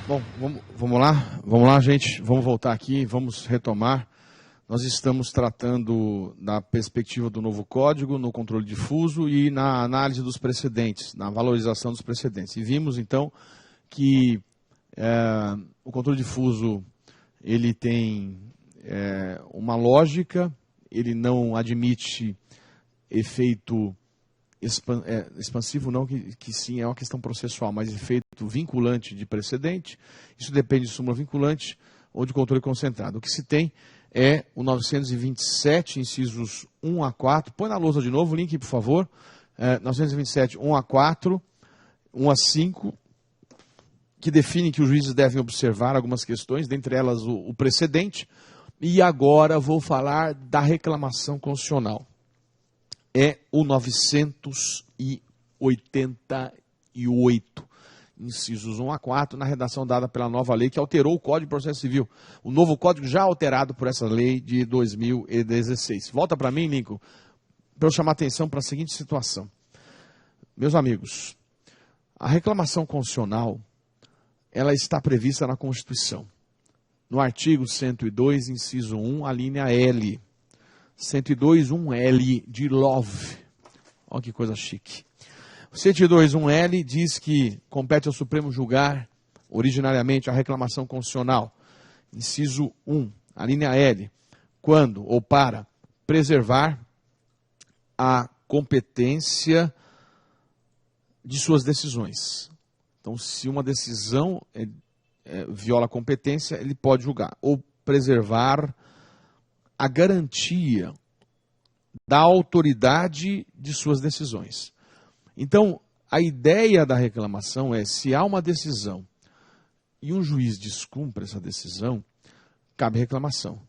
Bom, vamos lá, gente, vamos voltar aqui, vamos retomar. Nós estamos tratando da perspectiva do novo código no controle difuso e na análise dos precedentes, na valorização dos precedentes. E vimos, então, que o controle difuso ele tem uma lógica, ele não admite efeito expansivo não, que sim é uma questão processual, mas efeito vinculante de precedente. Isso depende de súmula vinculante ou de controle concentrado. O que se tem é o 927, incisos 1 a 4. Põe na lousa de novo o link, por favor. 927, 1 a 4, 1 a 5, que define que os juízes devem observar algumas questões, dentre elas o precedente. E agora vou falar da reclamação constitucional. É o 988, incisos 1 a 4, na redação dada pela nova lei que alterou o Código de Processo Civil. O novo código já alterado por essa lei de 2016. Volta para mim, Lincoln, para eu chamar atenção para a seguinte situação. Meus amigos, a reclamação constitucional, ela está prevista na Constituição. No artigo 102, inciso 1, a linha L. 102.1L de love. Olha que coisa chique. O 102.1L diz que compete ao Supremo julgar originariamente a reclamação constitucional. Inciso 1, a linha L, quando ou para preservar a competência de suas decisões. Então, se uma decisão viola a competência, ele pode julgar. Ou preservar a garantia da autoridade de suas decisões. Então, a ideia da reclamação é, se há uma decisão e um juiz descumpre essa decisão, cabe reclamação.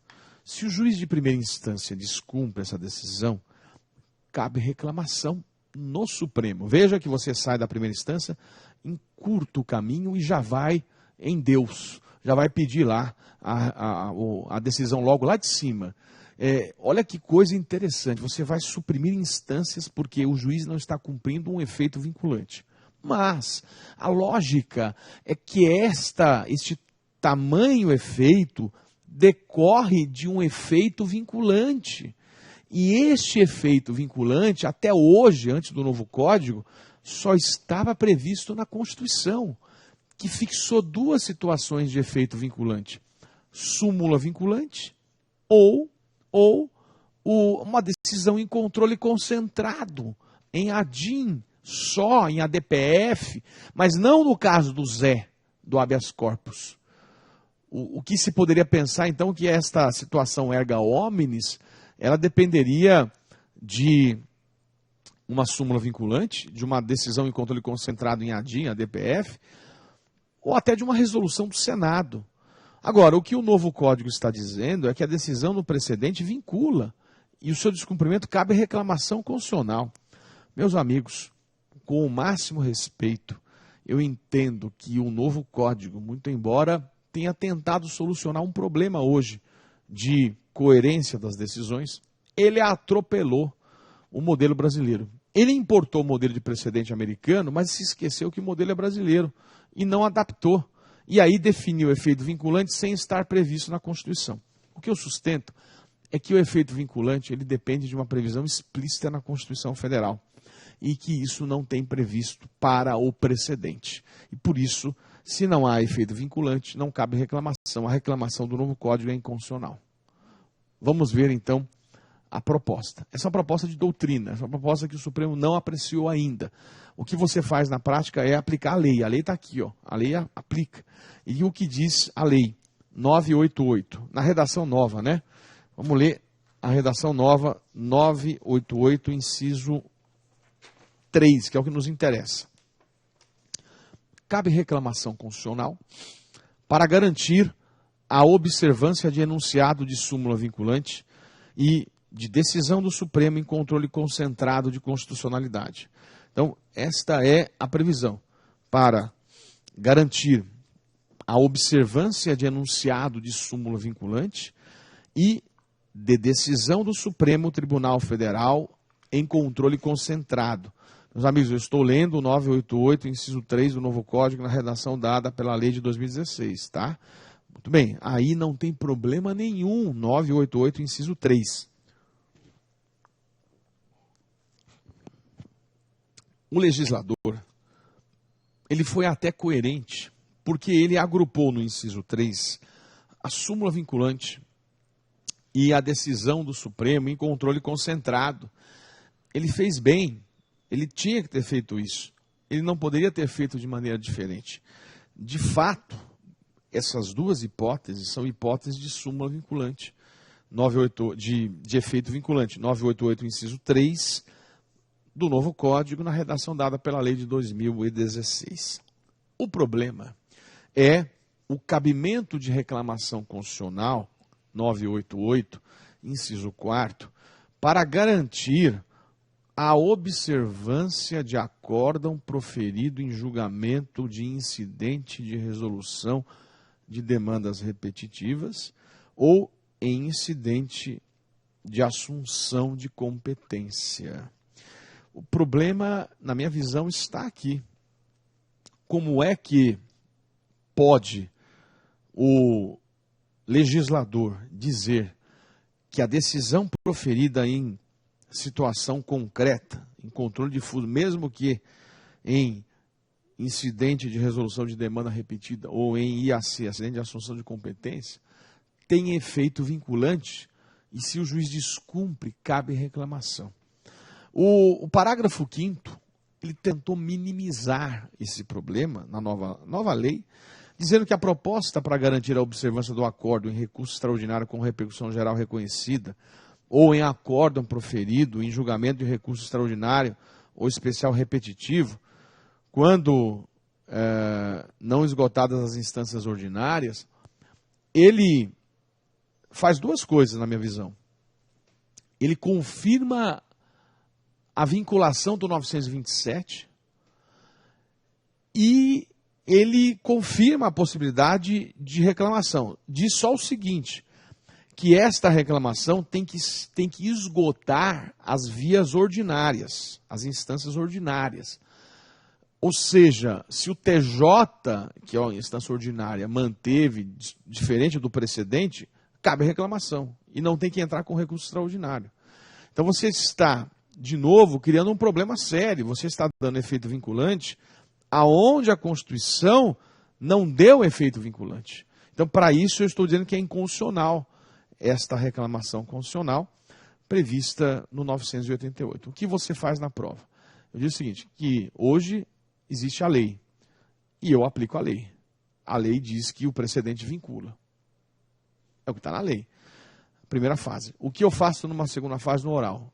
Se o juiz de primeira instância descumpre essa decisão, cabe reclamação no Supremo. Veja que você sai da primeira instância, encurta o caminho e já vai em Deus. Já vai pedir lá a decisão logo lá de cima. Olha que coisa interessante, você vai suprimir instâncias porque o juiz não está cumprindo um efeito vinculante. Mas a lógica é que este tamanho efeito decorre de um efeito vinculante. E este efeito vinculante, até hoje, antes do novo código, só estava previsto na Constituição, que fixou duas situações de efeito vinculante. Súmula vinculante ou uma decisão em controle concentrado, em ADIM, só em ADPF, mas não no caso do Zé, do habeas corpus. O que se poderia pensar, então, que esta situação erga omnes, ela dependeria de uma súmula vinculante, de uma decisão em controle concentrado em ADIM, ADPF, ou até de uma resolução do Senado. Agora, o que o novo código está dizendo é que a decisão no precedente vincula, e o seu descumprimento cabe reclamação constitucional. Meus amigos, com o máximo respeito, eu entendo que o novo código, muito embora tenha tentado solucionar um problema hoje de coerência das decisões, ele atropelou o modelo brasileiro. Ele importou o modelo de precedente americano, mas se esqueceu que o modelo é brasileiro e não adaptou. E aí definiu o efeito vinculante sem estar previsto na Constituição. O que eu sustento é que o efeito vinculante ele depende de uma previsão explícita na Constituição Federal e que isso não tem previsto para o precedente. E por isso, se não há efeito vinculante, não cabe reclamação. A reclamação do novo código é inconstitucional. Vamos ver então a proposta. Essa é uma proposta de doutrina, essa é uma proposta que o Supremo não apreciou ainda. O que você faz na prática é aplicar a lei. A lei está aqui, ó. A lei aplica. E o que diz a lei? 988. Na redação nova, né? Vamos ler a redação nova, 988, inciso 3, que é o que nos interessa. Cabe reclamação constitucional para garantir a observância de enunciado de súmula vinculante e de decisão do Supremo em controle concentrado de constitucionalidade. Então, esta é a previsão para garantir a observância de enunciado de súmula vinculante e de decisão do Supremo Tribunal Federal em controle concentrado. Meus amigos, eu estou lendo o 988, inciso 3 do novo Código, na redação dada pela lei de 2016, tá? Muito bem, aí não tem problema nenhum, 988, inciso 3. O legislador, ele foi até coerente, porque ele agrupou no inciso 3 a súmula vinculante e a decisão do Supremo em controle concentrado. Ele fez bem, ele tinha que ter feito isso. Ele não poderia ter feito de maneira diferente. De fato, essas duas hipóteses são hipóteses de súmula vinculante, 98, de efeito vinculante, 988, inciso 3, do novo Código, na redação dada pela lei de 2016. O problema é o cabimento de reclamação constitucional, 988, inciso 4, para garantir a observância de acórdão proferido em julgamento de incidente de resolução de demandas repetitivas ou em incidente de assunção de competência. O problema, na minha visão, está aqui. Como é que pode o legislador dizer que a decisão proferida em situação concreta, em controle difuso, mesmo que em incidente de resolução de demanda repetida ou em IAC, acidente de assunção de competência, tem efeito vinculante e se o juiz descumpre, cabe reclamação. O parágrafo 5º, ele tentou minimizar esse problema na nova lei, dizendo que a proposta para garantir a observância do acórdão em recurso extraordinário com repercussão geral reconhecida ou em acórdão proferido em julgamento de recurso extraordinário ou especial repetitivo, quando não esgotadas as instâncias ordinárias, ele faz duas coisas, na minha visão. Ele confirma a vinculação do 927 e ele confirma a possibilidade de reclamação. Diz só o seguinte, que esta reclamação tem que esgotar as vias ordinárias, as instâncias ordinárias. Ou seja, se o TJ, que é a instância ordinária, manteve diferente do precedente, cabe a reclamação e não tem que entrar com recurso extraordinário. Então você está, de novo, criando um problema sério. Você está dando efeito vinculante aonde a Constituição não deu efeito vinculante. Então, para isso, eu estou dizendo que é inconstitucional esta reclamação constitucional prevista no 988. O que você faz na prova? Eu digo o seguinte, que hoje existe a lei e eu aplico a lei. A lei diz que o precedente vincula. É o que está na lei. Primeira fase. O que eu faço numa segunda fase no oral?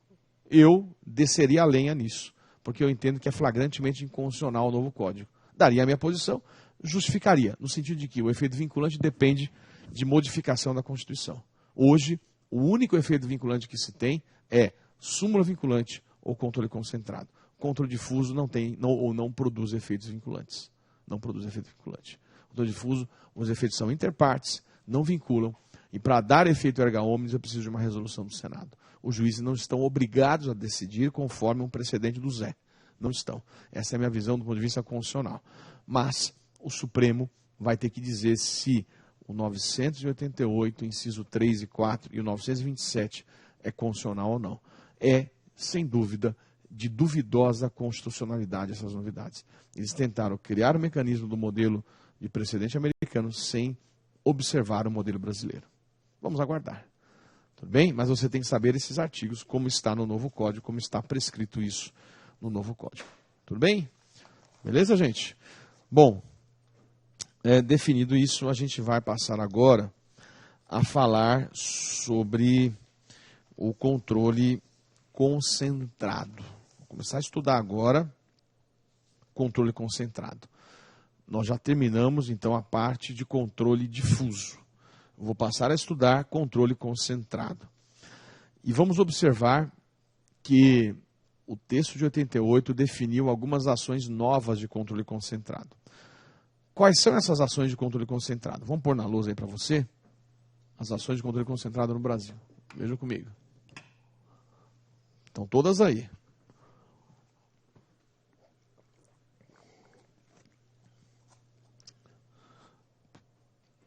Eu desceria a lenha nisso, porque eu entendo que é flagrantemente inconstitucional o novo Código. Daria a minha posição, justificaria, no sentido de que o efeito vinculante depende de modificação da Constituição. Hoje, o único efeito vinculante que se tem é súmula vinculante ou controle concentrado. Controle difuso não produz efeitos vinculantes. Não produz efeito vinculante. Controle difuso, os efeitos são interpartes, não vinculam, e para dar efeito erga omnes eu preciso de uma resolução do Senado. Os juízes não estão obrigados a decidir conforme um precedente do Zé. Não estão. Essa é a minha visão do ponto de vista constitucional. Mas o Supremo vai ter que dizer se o 988, inciso 3 e 4, e o 927 é constitucional ou não. É, sem dúvida, de duvidosa constitucionalidade essas novidades. Eles tentaram criar o mecanismo do modelo de precedente americano sem observar o modelo brasileiro. Vamos aguardar. Tudo bem? Mas você tem que saber esses artigos, como está no novo Código, como está prescrito isso no novo Código. Tudo bem? Beleza, gente? Bom, definido isso, a gente vai passar agora a falar sobre o controle concentrado. Vou começar a estudar agora controle concentrado. Nós já terminamos, então, a parte de controle difuso. Vou passar a estudar controle concentrado. E vamos observar que o texto de 88 definiu algumas ações novas de controle concentrado. Quais são essas ações de controle concentrado? Vamos pôr na lousa aí para você as ações de controle concentrado no Brasil. Vejam comigo. Estão todas aí.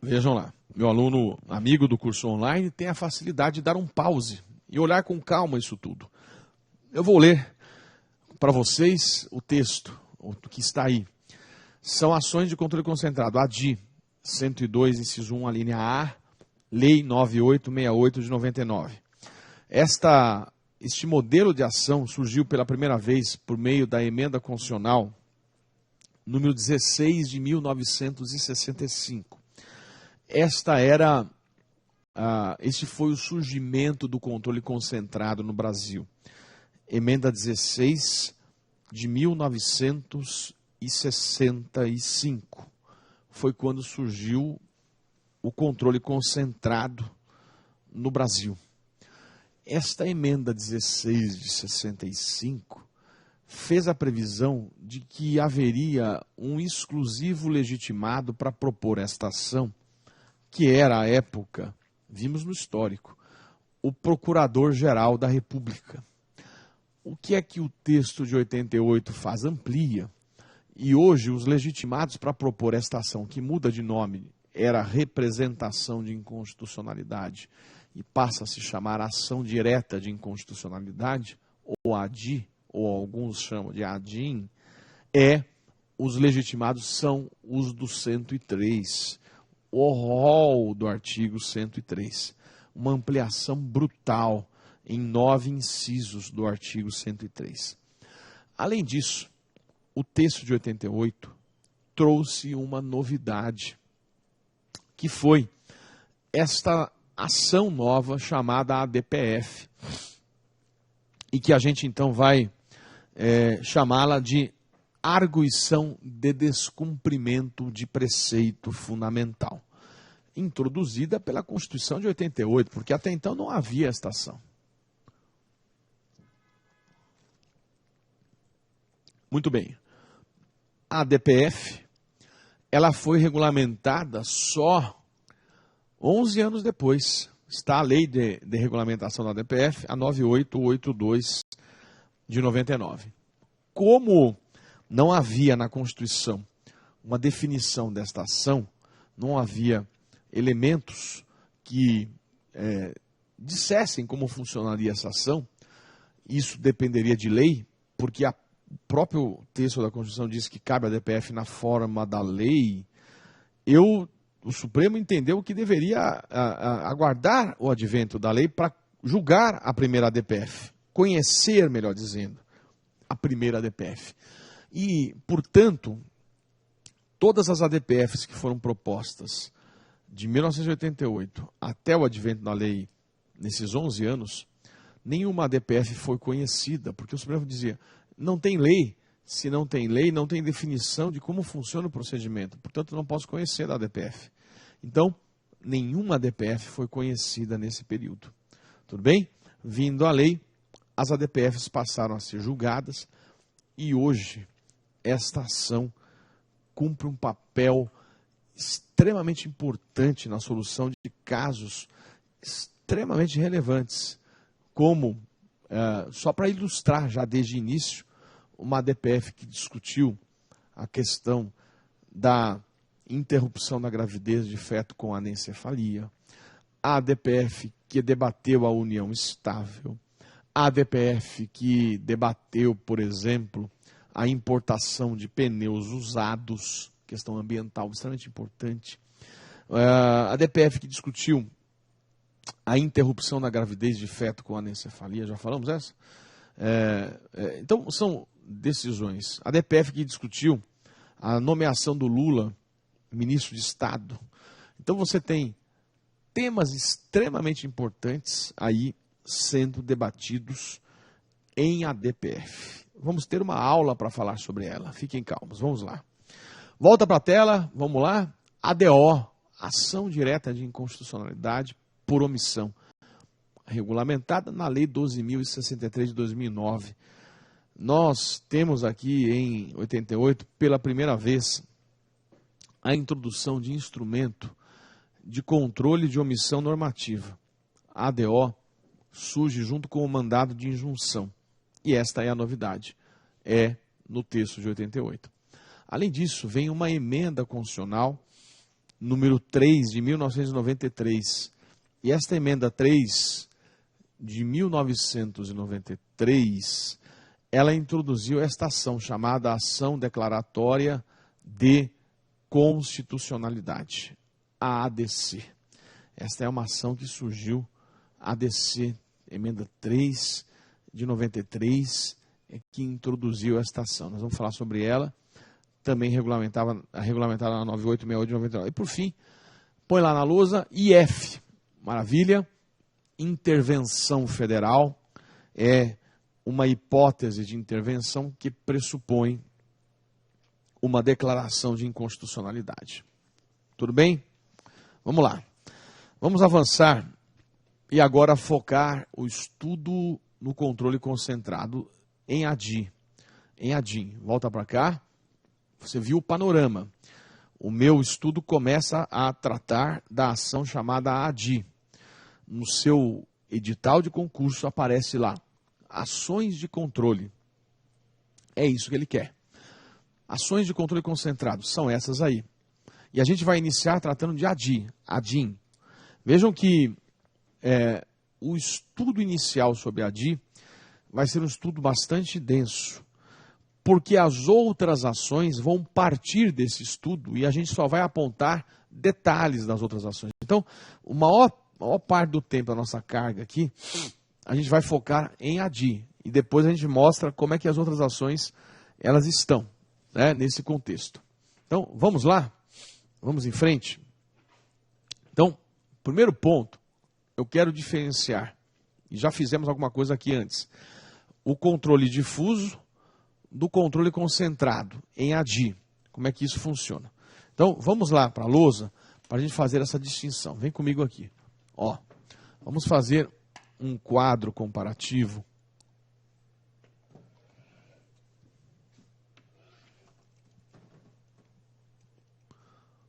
Vejam lá, meu aluno amigo do curso online tem a facilidade de dar um pause e olhar com calma isso tudo. Eu vou ler para vocês o texto, o que está aí. São ações de controle concentrado, ADI 102, inciso 1, a linha A, Lei 9868 de 99. Este modelo de ação surgiu pela primeira vez por meio da emenda constitucional número 16 de 1965. Este foi o surgimento do controle concentrado no Brasil. Emenda 16 de 1965. Foi quando surgiu o controle concentrado no Brasil. Esta emenda 16 de 65 fez a previsão de que haveria um exclusivo legitimado para propor esta ação, que era, à época, vimos no histórico, o Procurador-Geral da República. O que é que o texto de 88 faz? Amplia. E hoje os legitimados para propor esta ação, que muda de nome, era representação de inconstitucionalidade, e passa a se chamar ação direta de inconstitucionalidade, ou ADI, ou alguns chamam de ADIM, os legitimados são os do 103, o rol do artigo 103, uma ampliação brutal em 9 incisos do artigo 103. Além disso, o texto de 88 trouxe uma novidade, que foi esta ação nova chamada ADPF, e que a gente então vai chamá-la de arguição de descumprimento de preceito fundamental, introduzida pela Constituição de 88, porque até então não havia esta ação. Muito bem. A ADPF, ela foi regulamentada só 11 anos depois. Está a lei de regulamentação da ADPF, a 9882 de 99. Como não havia na Constituição uma definição desta ação, não havia elementos que dissessem como funcionaria essa ação, isso dependeria de lei, porque o próprio texto da Constituição diz que cabe à ADPF na forma da lei. O Supremo entendeu que deveria aguardar o advento da lei para julgar a primeira ADPF, conhecer, melhor dizendo, a primeira ADPF. E, portanto, todas as ADPFs que foram propostas de 1988 até o advento da lei, nesses 11 anos, nenhuma ADPF foi conhecida, porque o Supremo dizia, não tem lei. Se não tem lei, não tem definição de como funciona o procedimento. Portanto, não posso conhecer a ADPF. Então, nenhuma ADPF foi conhecida nesse período. Tudo bem? Vindo a lei, as ADPFs passaram a ser julgadas e hoje esta ação cumpre um papel extremamente importante na solução de casos extremamente relevantes, como, só para ilustrar já desde o início, uma ADPF que discutiu a questão da interrupção da gravidez de feto com anencefalia, a ADPF que debateu a união estável, a ADPF que debateu, por exemplo, a importação de pneus usados, questão ambiental extremamente importante, a ADPF que discutiu a interrupção da gravidez de feto com anencefalia, já falamos essa? Então, são decisões. A ADPF que discutiu a nomeação do Lula, ministro de Estado. Então, você tem temas extremamente importantes aí sendo debatidos em ADPF. Vamos ter uma aula para falar sobre ela. Fiquem calmos, vamos lá. Volta para a tela, vamos lá. ADO, Ação Direta de Inconstitucionalidade por Omissão, regulamentada na Lei 12.063 de 2009. Nós temos aqui em 88, pela primeira vez, a introdução de instrumento de controle de omissão normativa. A ADO surge junto com o mandado de injunção. E esta é a novidade, no texto de 88. Além disso, vem uma emenda constitucional número 3 de 1993. E esta emenda 3 de 1993, ela introduziu esta ação chamada Ação Declaratória de Constitucionalidade, a ADC. Esta é uma ação que surgiu, ADC, emenda 3 de 93, que introduziu esta ação. Nós vamos falar sobre ela, também regulamentada na 9868 de 99. E por fim, põe lá na lousa IF, maravilha, intervenção federal, é uma hipótese de intervenção que pressupõe uma declaração de inconstitucionalidade. Tudo bem? Vamos lá. Vamos avançar e agora focar o estudo no controle concentrado em ADI. Em ADIM. Volta para cá. Você viu o panorama. O meu estudo começa a tratar da ação chamada ADI. No seu edital de concurso aparece lá, ações de controle. É isso que ele quer. Ações de controle concentrado, são essas aí. E a gente vai iniciar tratando de ADI, ADIM. Vejam que o estudo inicial sobre ADI vai ser um estudo bastante denso, porque as outras ações vão partir desse estudo e a gente só vai apontar detalhes das outras ações. Então, a maior parte do tempo da nossa carga aqui, a gente vai focar em ADI. E depois a gente mostra como é que as outras ações elas estão, né, nesse contexto. Então, vamos lá? Vamos em frente? Então, primeiro ponto, eu quero diferenciar, e já fizemos alguma coisa aqui antes, o controle difuso do controle concentrado em ADI. Como é que isso funciona? Então, vamos lá para a lousa para a gente fazer essa distinção. Vem comigo aqui. Ó, vamos fazer um quadro comparativo.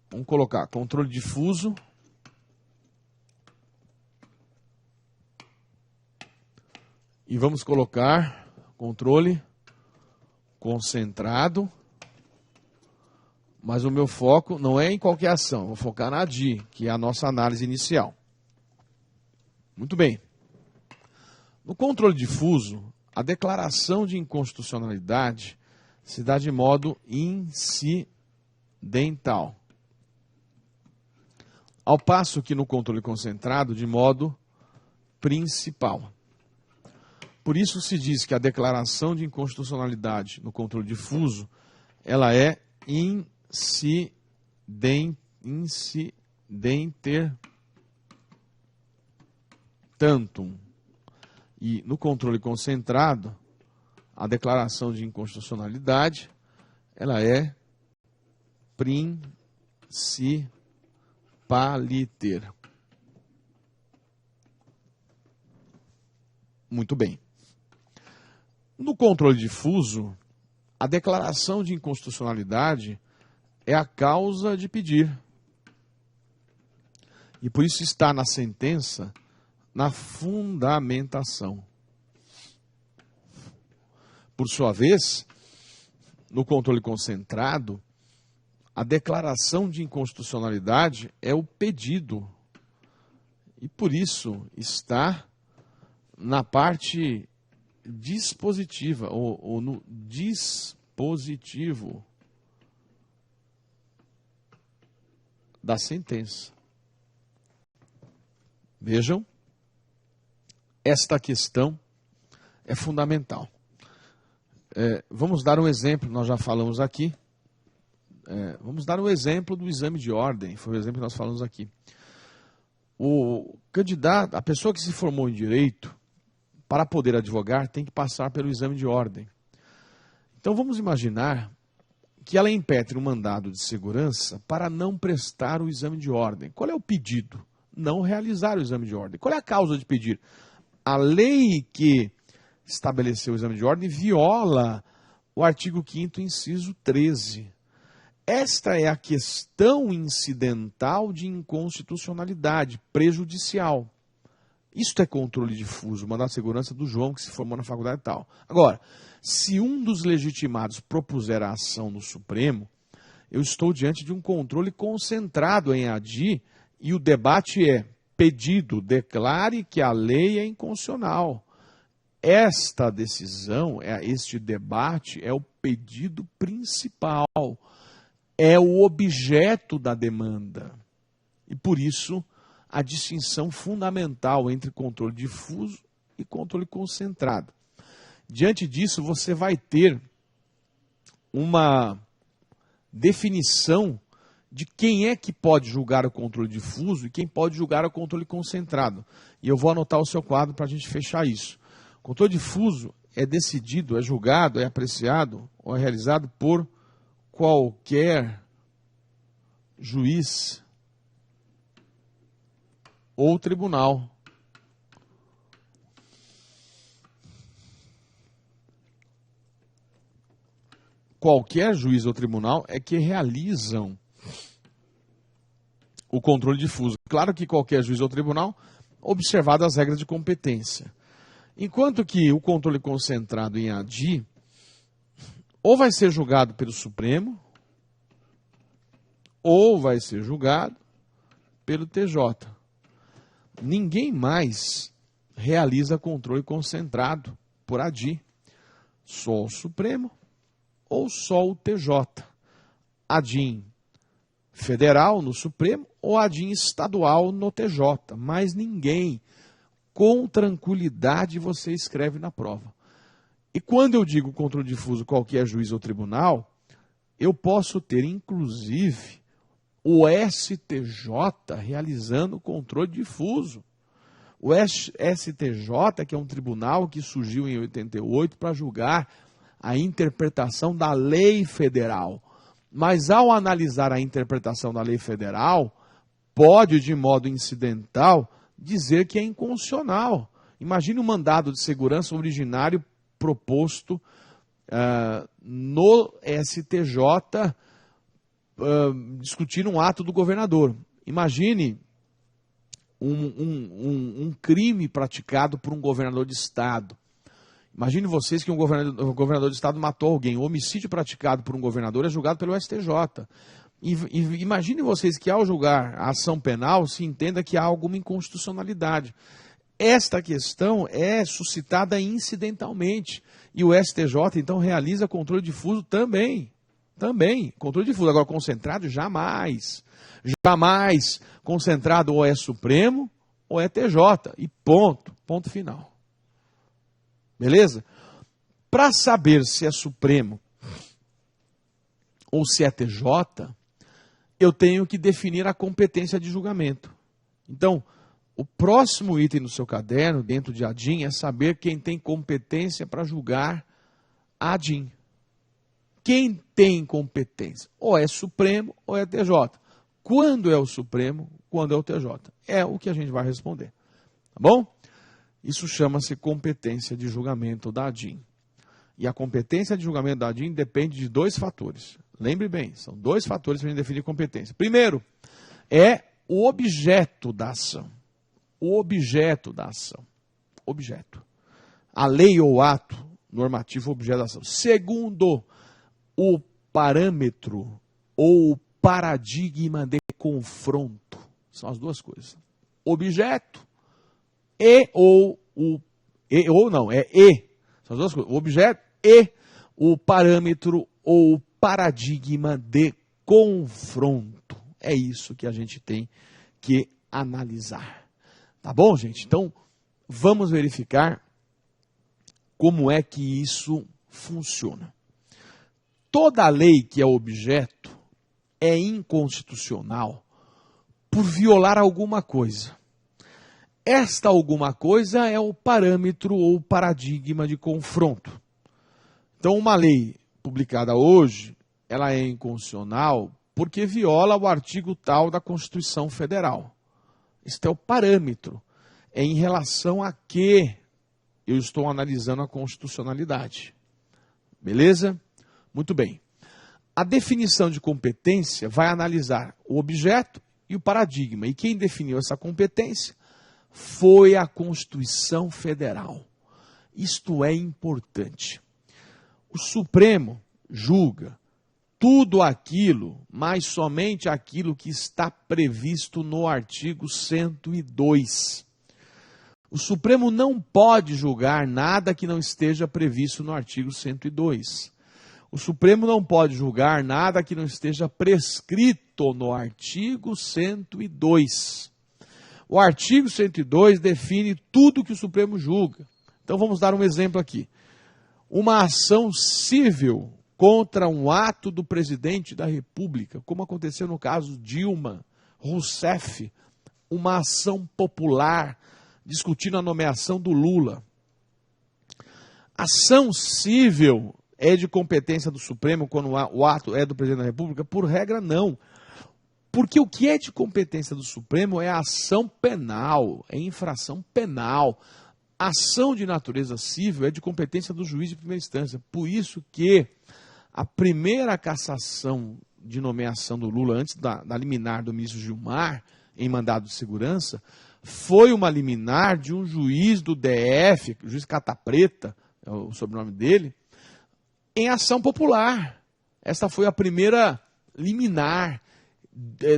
Vamos colocar controle difuso e vamos colocar controle concentrado, mas o meu foco não é em qualquer ação, vou focar na ADI, que é a nossa análise inicial. Muito bem. No controle difuso, a declaração de inconstitucionalidade se dá de modo incidental, ao passo que no controle concentrado, de modo principal. Por isso se diz que a declaração de inconstitucionalidade no controle difuso, ela é incidenter tantum. E no controle concentrado, a declaração de inconstitucionalidade, ela é principaliter. Muito bem. No controle difuso, a declaração de inconstitucionalidade é a causa de pedir. E por isso está na sentença, na fundamentação. Por sua vez, no controle concentrado, a declaração de inconstitucionalidade é o pedido. E por isso está na parte dispositiva, ou no dispositivo da sentença. Vejam, esta questão é fundamental. Vamos dar um exemplo, nós já falamos aqui. Vamos dar um exemplo do exame de ordem, foi o exemplo que nós falamos aqui. O candidato, a pessoa que se formou em direito, para poder advogar, tem que passar pelo exame de ordem. Então vamos imaginar que ela impetre um mandado de segurança para não prestar o exame de ordem. Qual é o pedido? Não realizar o exame de ordem. Qual é a causa de pedir? A lei que estabeleceu o exame de ordem viola o artigo 5º, inciso 13. Esta é a questão incidental de inconstitucionalidade prejudicial. Isto é controle difuso, mandado de segurança do João, que se formou na faculdade e tal. Agora, se um dos legitimados propuser a ação no Supremo, eu estou diante de um controle concentrado em ADI e o debate é: pedido, declare que a lei é inconstitucional. Esta decisão, este debate é o pedido principal, é o objeto da demanda. E por isso, a distinção fundamental entre controle difuso e controle concentrado. Diante disso, você vai ter uma definição de quem é que pode julgar o controle difuso e quem pode julgar o controle concentrado. E eu vou anotar o seu quadro para a gente fechar isso. O controle difuso é decidido, é julgado, é apreciado ou é realizado por qualquer juiz ou tribunal. Qualquer juiz ou tribunal é que realizam o controle difuso. Claro que qualquer juiz ou tribunal, observadas as regras de competência. Enquanto que o controle concentrado em ADI, ou vai ser julgado pelo Supremo, ou vai ser julgado pelo TJ. Ninguém mais realiza controle concentrado por ADI. Só o Supremo ou só o TJ. ADIM federal no Supremo ou ADIM estadual no TJ. Mas ninguém. Com tranquilidade você escreve na prova. E quando eu digo controle difuso qualquer juiz ou tribunal, eu posso ter inclusive o STJ realizando o controle difuso. O STJ, que é um tribunal que surgiu em 88 para julgar a interpretação da lei federal. Mas ao analisar a interpretação da lei federal, pode, de modo incidental, dizer que é inconstitucional. Imagine um mandado de segurança originário proposto no STJ discutir um ato do governador. Imagine um crime praticado por um governador de estado. Imagine vocês que um governador de estado matou alguém. O homicídio praticado por um governador é julgado pelo STJ. Imagine vocês que ao julgar a ação penal se entenda que há alguma inconstitucionalidade. Esta questão é suscitada incidentalmente. E o STJ, então, realiza controle difuso também. Também. Controle difuso. Agora, concentrado, jamais. Jamais. Concentrado ou é Supremo ou é TJ. E ponto. Ponto final. Beleza? Para saber se é Supremo ou se é TJ, eu tenho que definir a competência de julgamento. Então, o próximo item no seu caderno, dentro de ADIM, é saber quem tem competência para julgar ADIM. Quem tem competência? Ou é Supremo ou é TJ. Quando é o Supremo, quando é o TJ. É o que a gente vai responder. Tá bom? Isso chama-se competência de julgamento da ADIM. E a competência de julgamento da ADIM depende de dois fatores. Lembre bem, são dois fatores para a gente definir competência. Primeiro, é o objeto da ação. O objeto da ação. Objeto. A lei ou ato normativo objeto da ação. Segundo, o parâmetro ou o paradigma de confronto. São as duas coisas. Objeto São as duas coisas. O objeto e o parâmetro ou o paradigma de confronto. É isso que a gente tem que analisar. Tá bom, gente? Então, vamos verificar como é que isso funciona. Toda lei que é objeto é inconstitucional por violar alguma coisa. Esta alguma coisa é o parâmetro ou paradigma de confronto. Então, uma lei publicada hoje, ela é inconstitucional porque viola o artigo tal da Constituição Federal. Este é o parâmetro. É em relação a que eu estou analisando a constitucionalidade. Beleza? Muito bem. A definição de competência vai analisar o objeto e o paradigma. E quem definiu essa competência foi a Constituição Federal. Isto é importante. O Supremo julga tudo aquilo, mas somente aquilo que está previsto no artigo 102. O Supremo não pode julgar nada que não esteja previsto no artigo 102. O Supremo não pode julgar nada que não esteja prescrito no artigo 102. O artigo 102 define tudo que o Supremo julga. Então vamos dar um exemplo aqui. Uma ação civil contra um ato do presidente da República, como aconteceu no caso Dilma Rousseff, uma ação popular discutindo a nomeação do Lula. Ação civil é de competência do Supremo quando o ato é do presidente da República? Por regra, não. Porque o que é de competência do Supremo é ação penal, é infração penal. Ação de natureza civil é de competência do juiz de primeira instância. Por isso que a primeira cassação de nomeação do Lula, antes da liminar do ministro Gilmar, em mandado de segurança, foi uma liminar de um juiz do DF, o juiz Cata Preta, é o sobrenome dele, em ação popular. Essa foi a primeira liminar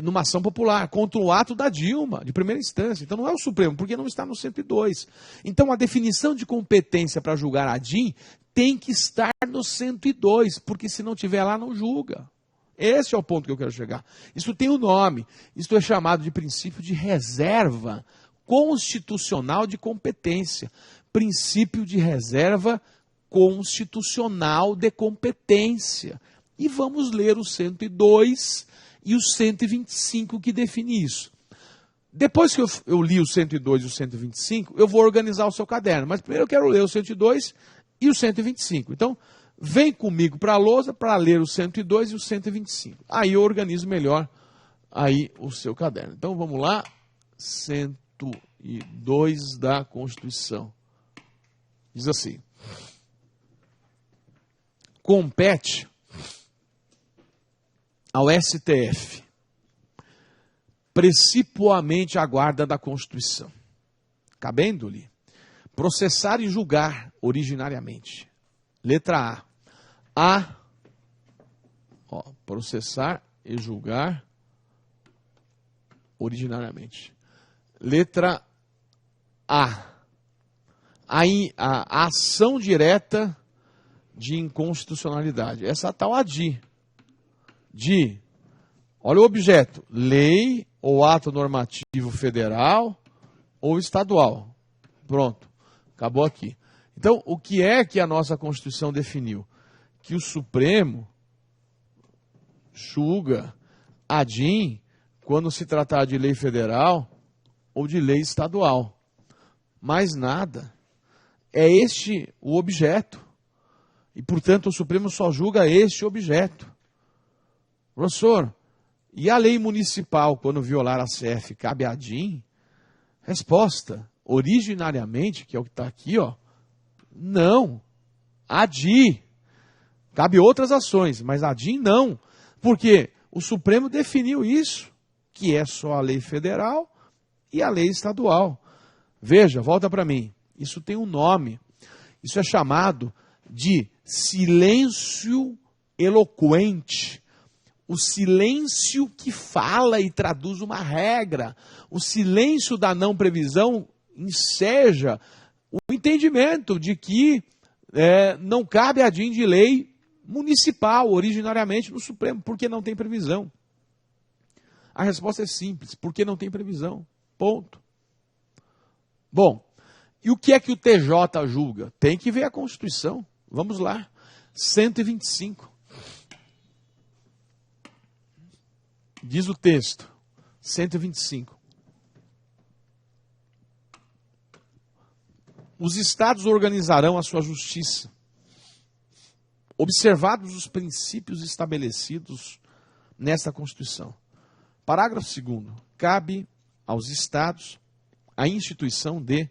numa ação popular, contra o ato da Dilma, de primeira instância. Então não é o Supremo, porque não está no 102. Então a definição de competência para julgar a DIN tem que estar no 102, porque se não tiver lá, não julga. Esse é o ponto que eu quero chegar. Isso tem um nome, isso é chamado de princípio de reserva constitucional de competência. Princípio de reserva constitucional de competência. E vamos ler o 102 e o 125 que define isso. Depois que eu li o 102 e o 125, eu vou organizar o seu caderno. Mas primeiro eu quero ler o 102 e o 125. Então, vem comigo para a lousa para ler o 102 e o 125. Aí eu organizo melhor aí o seu caderno. Então vamos lá. 102 da Constituição. Diz assim: compete ao STF precipuamente a guarda da Constituição, cabendo-lhe processar e julgar originariamente. Letra A. Processar e julgar originariamente. Letra A. A ação direta de inconstitucionalidade. Essa tal ADI. Olha o objeto. Lei ou ato normativo federal ou estadual. Pronto. Acabou aqui. Então, o que é que a nossa Constituição definiu? Que o Supremo julga a DIN quando se tratar de lei federal ou de lei estadual. Mais nada. É este o objeto. E, portanto, o Supremo só julga este objeto. Professor, e a lei municipal, quando violar a CF, cabe a DIN? Resposta: originariamente, que é o que está aqui, não. A DIN. Cabe outras ações, mas a DIN não. Porque o Supremo definiu isso, que é só a lei federal e a lei estadual. Veja, volta para mim. Isso tem um nome. Isso é chamado de silêncio eloquente. O silêncio que fala e traduz uma regra. O silêncio da não previsão enseja o entendimento de que não cabe a DIN de lei municipal, originariamente no Supremo, porque não tem previsão. A resposta é simples, porque não tem previsão. Ponto. Bom, e o que é que o TJ julga? Tem que ver a Constituição. Vamos lá. 125. Diz o texto. 125. Os estados organizarão a sua justiça, observados os princípios estabelecidos nesta Constituição. Parágrafo 2º. Cabe aos estados a instituição de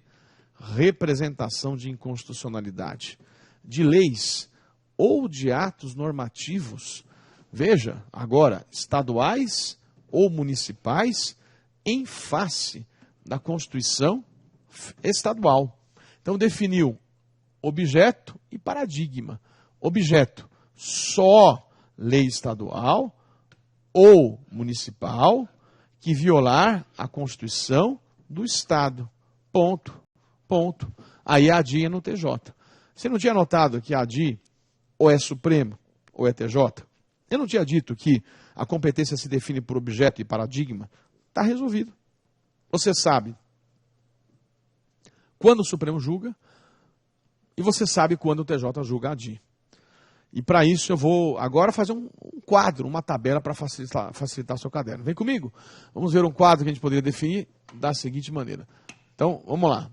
representação de inconstitucionalidade de leis ou de atos normativos, veja, agora, estaduais ou municipais, em face da Constituição estadual. Então definiu objeto e paradigma. Objeto, só lei estadual ou municipal que violar a Constituição do Estado. Ponto. Ponto. Aí a ADI é no TJ. Você não tinha notado que a ADI ou é Supremo ou é TJ? Eu não tinha dito que a competência se define por objeto e paradigma? Está resolvido. Você sabe quando o Supremo julga e você sabe quando o TJ julga a ADI. E para isso eu vou agora fazer um quadro, uma tabela para facilitar seu caderno. Vem comigo? Vamos ver um quadro que a gente poderia definir da seguinte maneira. Então, vamos lá.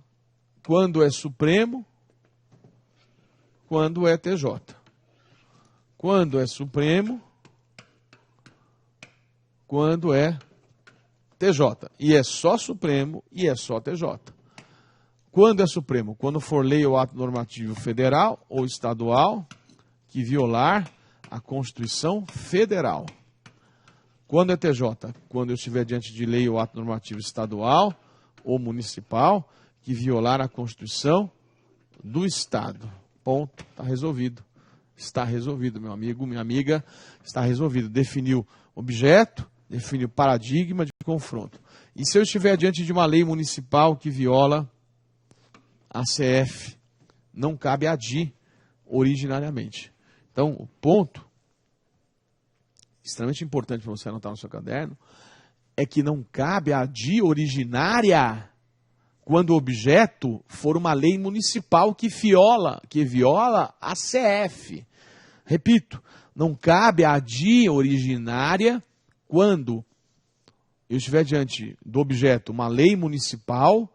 Quando é Supremo, quando é TJ. Quando é Supremo, quando é TJ. E é só Supremo e é só TJ. Quando é Supremo? Quando for lei ou ato normativo federal ou estadual que violar a Constituição Federal. Quando é TJ? Quando eu estiver diante de lei ou ato normativo estadual ou municipal que violar a Constituição do Estado. Ponto. Está resolvido. Está resolvido, meu amigo, minha amiga. Está resolvido. Definiu objeto, definiu paradigma de confronto. E se eu estiver diante de uma lei municipal que viola a CF, não cabe a ADI originariamente. Então, o ponto extremamente importante para você anotar no seu caderno é que não cabe a ADI originária quando o objeto for uma lei municipal que viola a CF. Repito, não cabe a ADI originária quando eu estiver diante do objeto uma lei municipal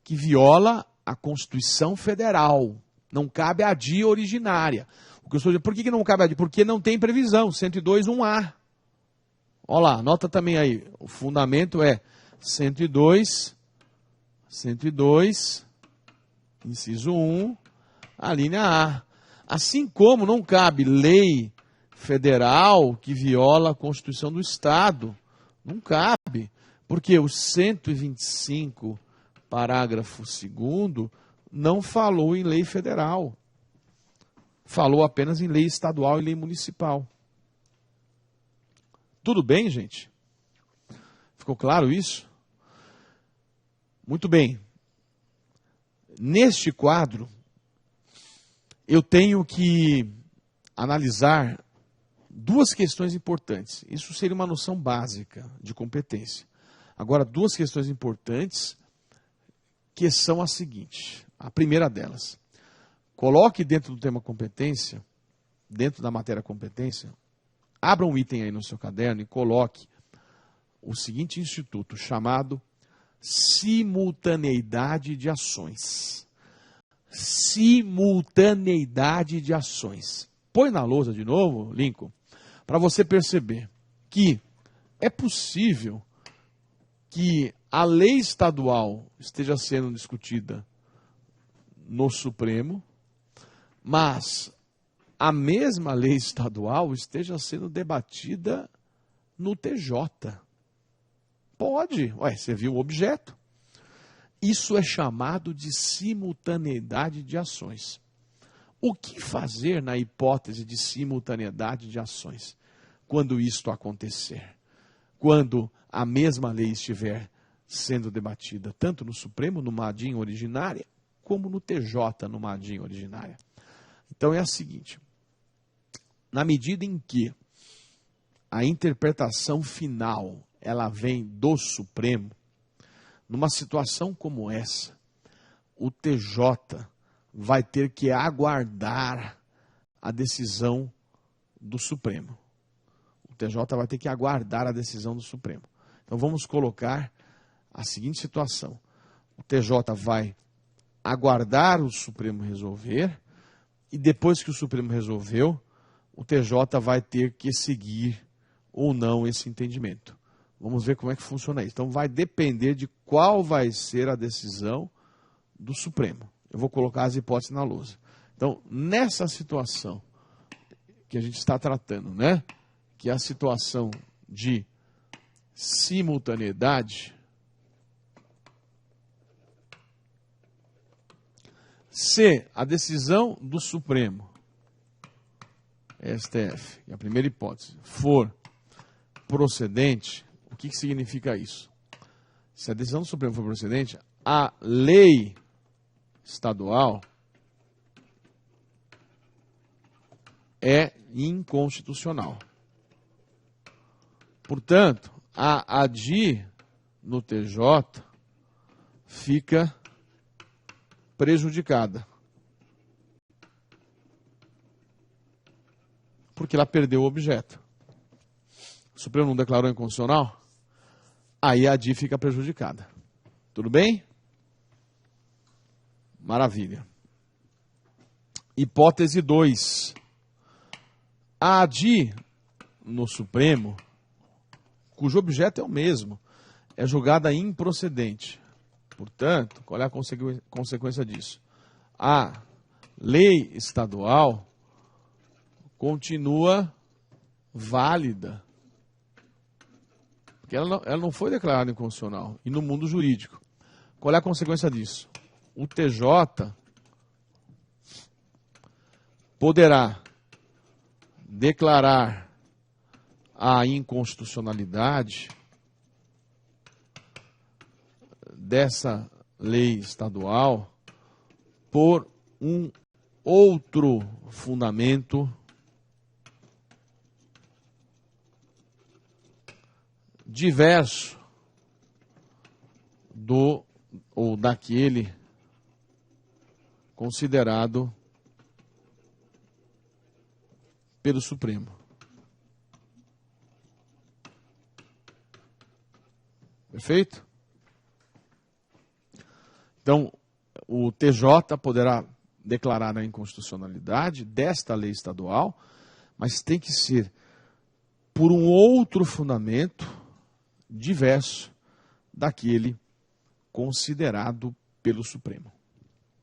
que viola a Constituição Federal. Não cabe a ADI originária. O que eu estou dizendo, por que não cabe a ADI? Porque não tem previsão, 102.1a. Olha lá, anota também aí. O fundamento é 102, inciso 1, a linha A. Assim como não cabe lei federal que viola a Constituição do Estado. Não cabe. Porque o 125, parágrafo 2º, não falou em lei federal. Falou apenas em lei estadual e lei municipal. Tudo bem, gente? Ficou claro isso? Muito bem. Neste quadro, eu tenho que analisar duas questões importantes. Isso seria uma noção básica de competência. Agora, duas questões importantes que são as seguintes. A primeira delas. Coloque dentro do tema competência, dentro da matéria competência, abra um item aí no seu caderno e coloque o seguinte instituto chamado simultaneidade de ações. Simultaneidade de ações. Põe na lousa de novo, Lincoln, para você perceber que é possível que a lei estadual esteja sendo discutida no Supremo, mas a mesma lei estadual esteja sendo debatida no TJ. Pode. Ué, você viu o objeto? Isso é chamado de simultaneidade de ações. O que fazer na hipótese de simultaneidade de ações? Quando isto acontecer? Quando a mesma lei estiver sendo debatida tanto no Supremo, numa ADI originária, como no TJ, numa ADI originária. Então é a seguinte, na medida em que a interpretação final ela vem do Supremo, numa situação como essa, o TJ vai ter que aguardar a decisão do Supremo. O TJ vai ter que aguardar a decisão do Supremo. Então vamos colocar a seguinte situação. O TJ vai aguardar o Supremo resolver e depois que o Supremo resolveu, o TJ vai ter que seguir ou não esse entendimento. Vamos ver como é que funciona isso. Então vai depender de qual vai ser a decisão do Supremo. Eu vou colocar as hipóteses na lousa. Então, nessa situação que a gente está tratando, né? Que é a situação de simultaneidade, se a decisão do Supremo STF, e a primeira hipótese, for procedente, o que significa isso? Se a decisão do Supremo for procedente, a lei estadual é inconstitucional. Portanto, a ADI no TJ fica prejudicada. Porque ela perdeu o objeto. O Supremo não declarou inconstitucional? Aí a ADI fica prejudicada. Tudo bem? Maravilha. Hipótese 2. A ADI no Supremo, cujo objeto é o mesmo, é julgada improcedente. Portanto, qual é a consequência disso? A lei estadual continua válida. Porque ela não foi declarada inconstitucional. E no mundo jurídico, qual é a consequência disso? O TJ poderá declarar a inconstitucionalidade dessa lei estadual por um outro fundamento diverso do ou daquele considerado pelo Supremo. Perfeito? Então, o TJ poderá declarar a inconstitucionalidade desta lei estadual, mas tem que ser por um outro fundamento diverso daquele considerado pelo Supremo.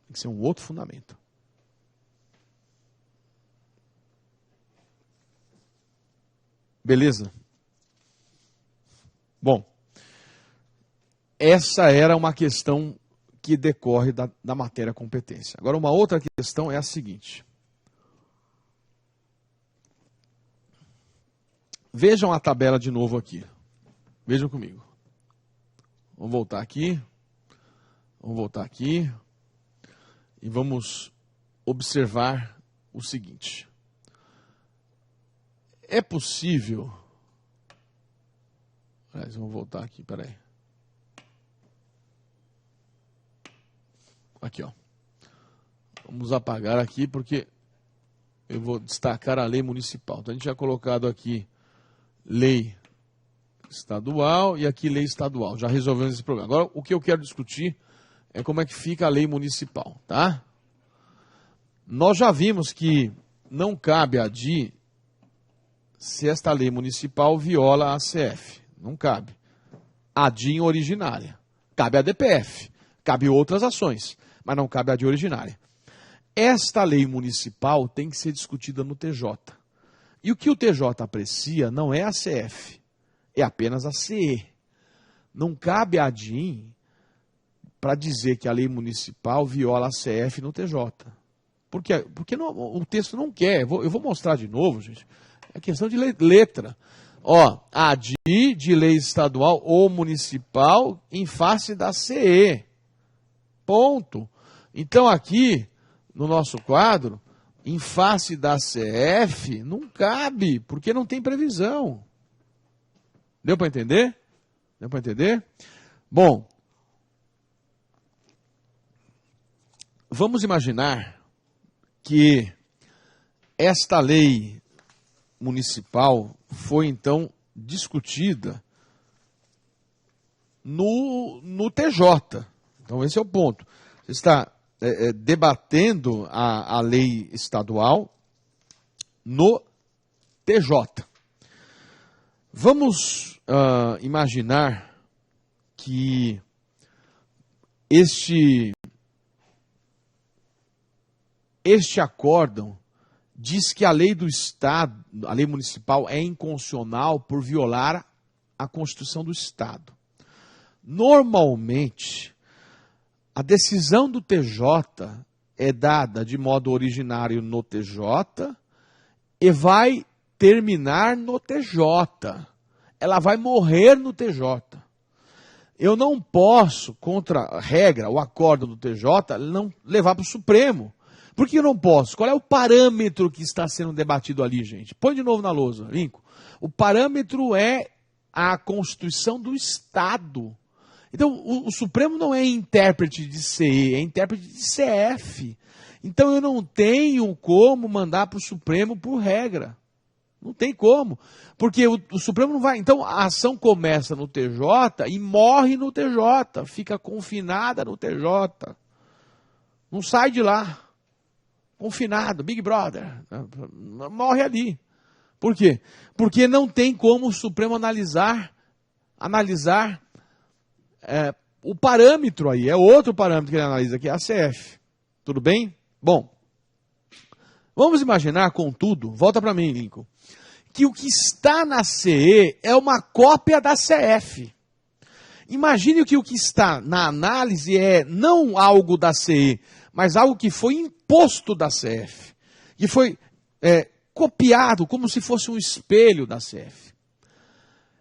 Tem que ser um outro fundamento. Beleza? Bom, essa era uma questão que decorre da matéria competência. Agora, uma outra questão é a seguinte. Vejam a tabela de novo aqui. Vejam comigo. Vamos voltar aqui. Vamos voltar aqui. E vamos observar o seguinte. É possível... Aliás, vamos voltar aqui, peraí. Aqui, ó. Vamos apagar aqui porque eu vou destacar a lei municipal. Então, a gente já colocado aqui lei estadual e aqui lei estadual. Já resolvemos esse problema. Agora, o que eu quero discutir é como é que fica a lei municipal, tá? Nós já vimos que não cabe a ADI se esta lei municipal viola a ACF. Não cabe. A ADI originária. Cabe a DPF. Cabe outras ações. Mas não cabe a ADI originária. Esta lei municipal tem que ser discutida no TJ. E o que o TJ aprecia não é a CF, é apenas a CE. Não cabe a ADI para dizer que a lei municipal viola a CF no TJ. Por quê? Porque o texto não quer. Eu vou mostrar de novo, gente. É questão de letra. Ó, ADI de lei estadual ou municipal em face da CE. Ponto. Então aqui, no nosso quadro, em face da CF, não cabe, porque não tem previsão. Deu para entender? Deu para entender? Bom, vamos imaginar que esta lei municipal foi, então, discutida no TJ. Então, esse é o ponto. Você está debatendo a lei estadual no TJ. Vamos imaginar que este acórdão diz que a lei do Estado, a lei municipal, é inconstitucional por violar a Constituição do Estado. Normalmente, a decisão do TJ é dada de modo originário no TJ e vai terminar no TJ. Ela vai morrer no TJ. Eu não posso, contra a regra, o acórdão do TJ, não levar para o Supremo. Por que eu não posso? Qual é o parâmetro que está sendo debatido ali, gente? Põe de novo na lousa, Lincoln. O parâmetro é a Constituição do Estado. Então, o Supremo não é intérprete de CE, é intérprete de CF. Então, eu não tenho como mandar para o Supremo por regra. Não tem como. Porque o Supremo não vai... Então, a ação começa no TJ e morre no TJ. Fica confinada no TJ. Não sai de lá. Confinado, Big Brother. Morre ali. Por quê? Porque não tem como o Supremo analisar o parâmetro aí. É outro parâmetro que ele analisa aqui, a CF. Tudo bem? Bom, vamos imaginar, contudo, volta para mim, Lincoln, que o que está na CE é uma cópia da CF. Imagine que o que está na análise é não algo da CE, mas algo que foi imposto da CF. Que foi copiado como se fosse um espelho da CF.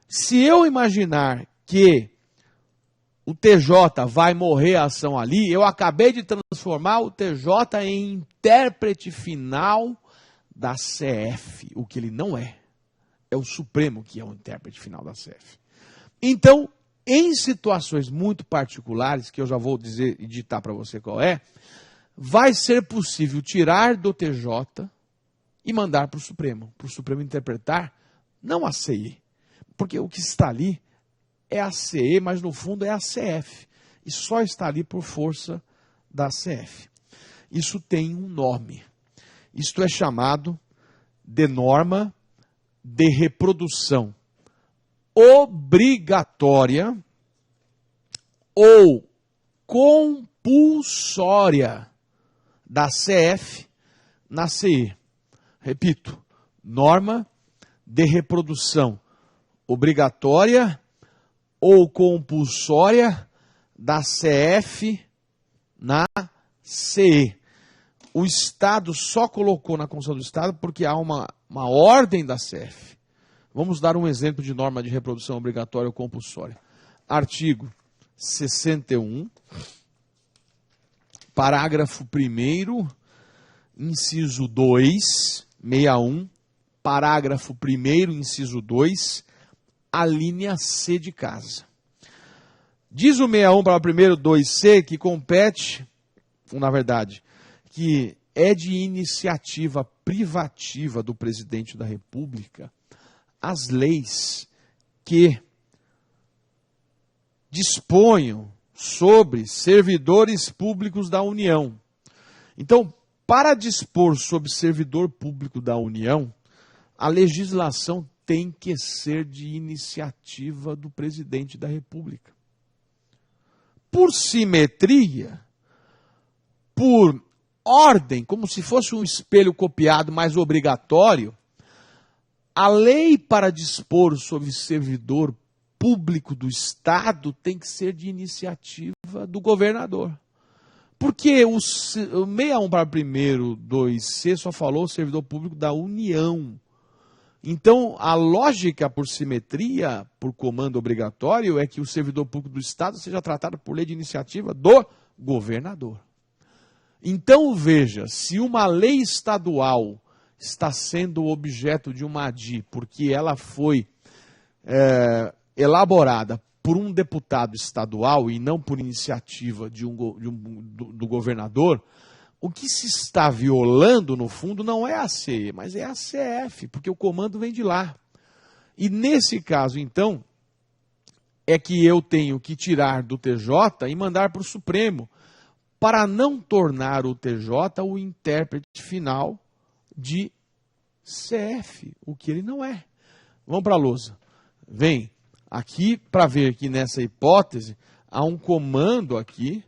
Se eu imaginar que o TJ vai morrer a ação ali, eu acabei de transformar o TJ em intérprete final da CF, o que ele não é. É o Supremo que é o intérprete final da CF. Então, em situações muito particulares, que eu já vou dizer e ditar para você qual é, vai ser possível tirar do TJ e mandar para o Supremo interpretar, não a CE, porque o que está ali é a CE, mas no fundo é a CF, e só está ali por força da CF. Isso tem um nome. Isto é chamado de norma de reprodução obrigatória ou compulsória da CF na CE. Repito, norma de reprodução obrigatória ou compulsória da CF na CE. O Estado só colocou na Constituição do Estado porque há uma ordem da CF. Vamos dar um exemplo de norma de reprodução obrigatória ou compulsória. Artigo 61, parágrafo 1º, inciso 2, 61, parágrafo 1º, inciso 2, a linha C de casa. Diz o 61 para o 1º 2C que compete, na verdade, que é de iniciativa privativa do presidente da República as leis que disponham sobre servidores públicos da União. Então, para dispor sobre servidor público da União, a legislação tem que ser de iniciativa do presidente da República. Por simetria, por ordem, como se fosse um espelho copiado, mas obrigatório, a lei para dispor sobre servidor público do Estado tem que ser de iniciativa do governador. Porque o 61 para 1º 2C só falou servidor público da União. Então, a lógica por simetria, por comando obrigatório, é que o servidor público do Estado seja tratado por lei de iniciativa do governador. Então, veja, se uma lei estadual está sendo objeto de uma ADI, porque ela foi elaborada por um deputado estadual e não por iniciativa do governador, o que se está violando, no fundo, não é a CE, mas é a CF, porque o comando vem de lá. E nesse caso, então, é que eu tenho que tirar do TJ e mandar para o Supremo, para não tornar o TJ o intérprete final de CF, o que ele não é. Vamos para a lousa. Vem aqui para ver que nessa hipótese há um comando aqui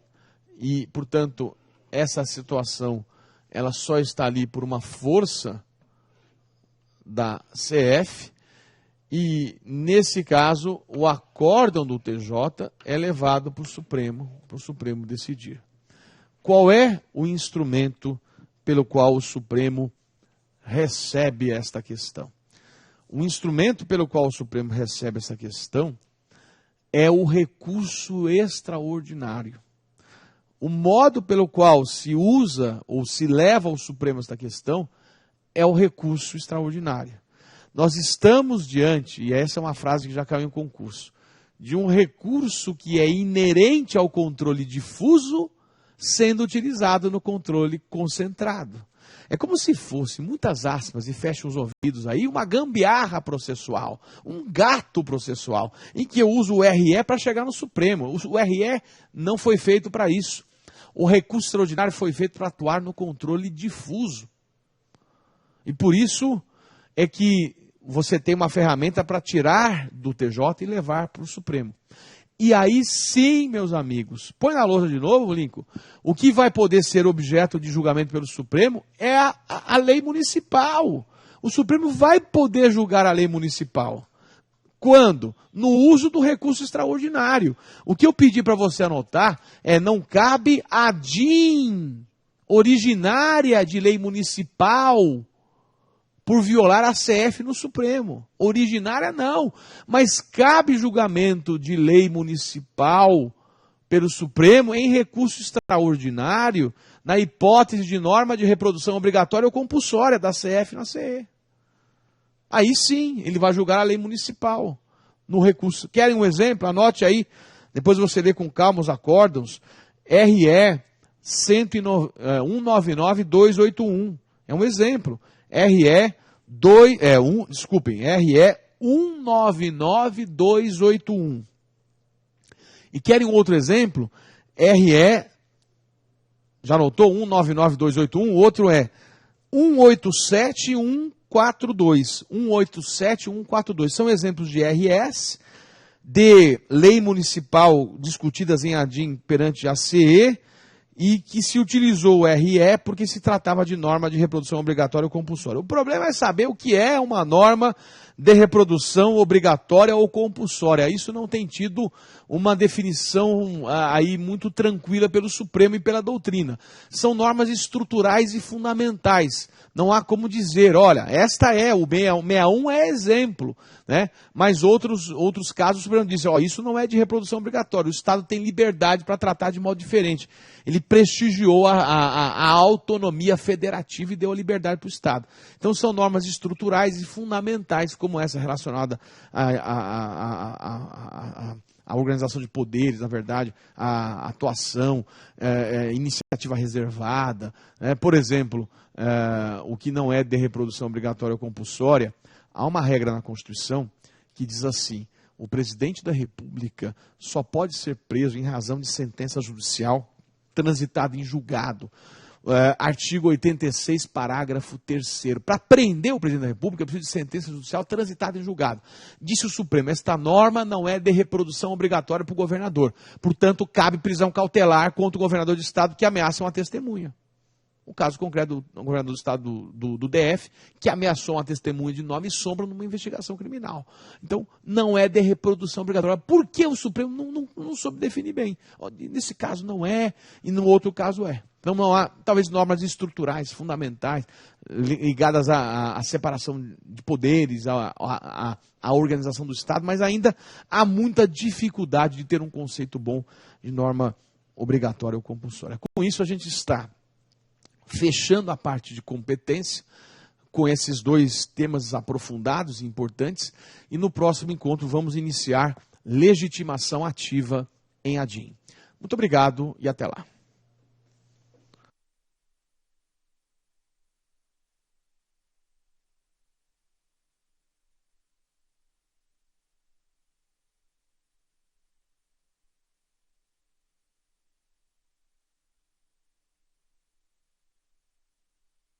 e, portanto, essa situação ela só está ali por uma força da CF e, nesse caso, o acórdão do TJ é levado para o Supremo decidir. Qual é o instrumento pelo qual o Supremo recebe esta questão. O instrumento pelo qual o Supremo recebe essa questão é o recurso extraordinário. O modo pelo qual se usa ou se leva ao Supremo esta questão é o recurso extraordinário. Nós estamos diante, e essa é uma frase que já caiu em concurso, de um recurso que é inerente ao controle difuso sendo utilizado no controle concentrado. É como se fosse, muitas aspas, e fechem os ouvidos aí, uma gambiarra processual, um gato processual, em que eu uso o RE para chegar no Supremo. O RE não foi feito para isso. O recurso extraordinário foi feito para atuar no controle difuso. E por isso é que você tem uma ferramenta para tirar do TJ e levar para o Supremo. E aí sim, meus amigos, põe na lousa de novo, Lincoln, o que vai poder ser objeto de julgamento pelo Supremo é a lei municipal. O Supremo vai poder julgar a lei municipal. Quando? No uso do recurso extraordinário. O que eu pedi para você anotar é: não cabe a DIN originária de lei municipal por violar a CF no Supremo. Originária não, mas cabe julgamento de lei municipal pelo Supremo em recurso extraordinário na hipótese de norma de reprodução obrigatória ou compulsória da CF na CE. Aí sim, ele vai julgar a lei municipal no recurso. Querem um exemplo? Anote aí, depois você lê com calma os acórdãos. RE 199-281. É um exemplo. RE 199-281. E querem um outro exemplo? RE, já anotou? 199-281. O outro é 187-142. 187-142. São exemplos de RS, de lei municipal discutidas em ADIM perante a CE, e que se utilizou o RE porque se tratava de norma de reprodução obrigatória ou compulsória. O problema é saber o que é uma norma de reprodução obrigatória ou compulsória. Isso não tem tido uma definição aí muito tranquila pelo Supremo e pela doutrina. São normas estruturais e fundamentais. Não há como dizer, olha, esta é, o 61 é exemplo, né? Mas outros casos o Supremo diz, ó, isso não é de reprodução obrigatória, o Estado tem liberdade para tratar de modo diferente. Ele prestigiou a autonomia federativa e deu a liberdade para o Estado. Então são normas estruturais e fundamentais, como essa relacionada à organização de poderes, na verdade, a atuação, iniciativa reservada, por exemplo, o que não é de reprodução obrigatória ou compulsória. Há uma regra na Constituição que diz assim: o presidente da República só pode ser preso em razão de sentença judicial transitada em julgado. Artigo 86, parágrafo 3º. Para prender o presidente da República, precisa de sentença judicial transitada em julgado. Disse o Supremo, esta norma não é de reprodução obrigatória para o governador. Portanto, cabe prisão cautelar contra o governador de estado que ameaça uma testemunha. O caso concreto do governador do estado do DF, que ameaçou uma testemunha de nome e sombra numa investigação criminal. Então, não é de reprodução obrigatória. Por que o Supremo não soube definir bem? Nesse caso não é, e no outro caso é. Então, não há, talvez, normas estruturais, fundamentais, ligadas à separação de poderes, à organização do Estado, mas ainda há muita dificuldade de ter um conceito bom de norma obrigatória ou compulsória. Com isso, a gente está fechando a parte de competência com esses dois temas aprofundados e importantes, e no próximo encontro vamos iniciar legitimação ativa em ADIM. Muito obrigado e até lá.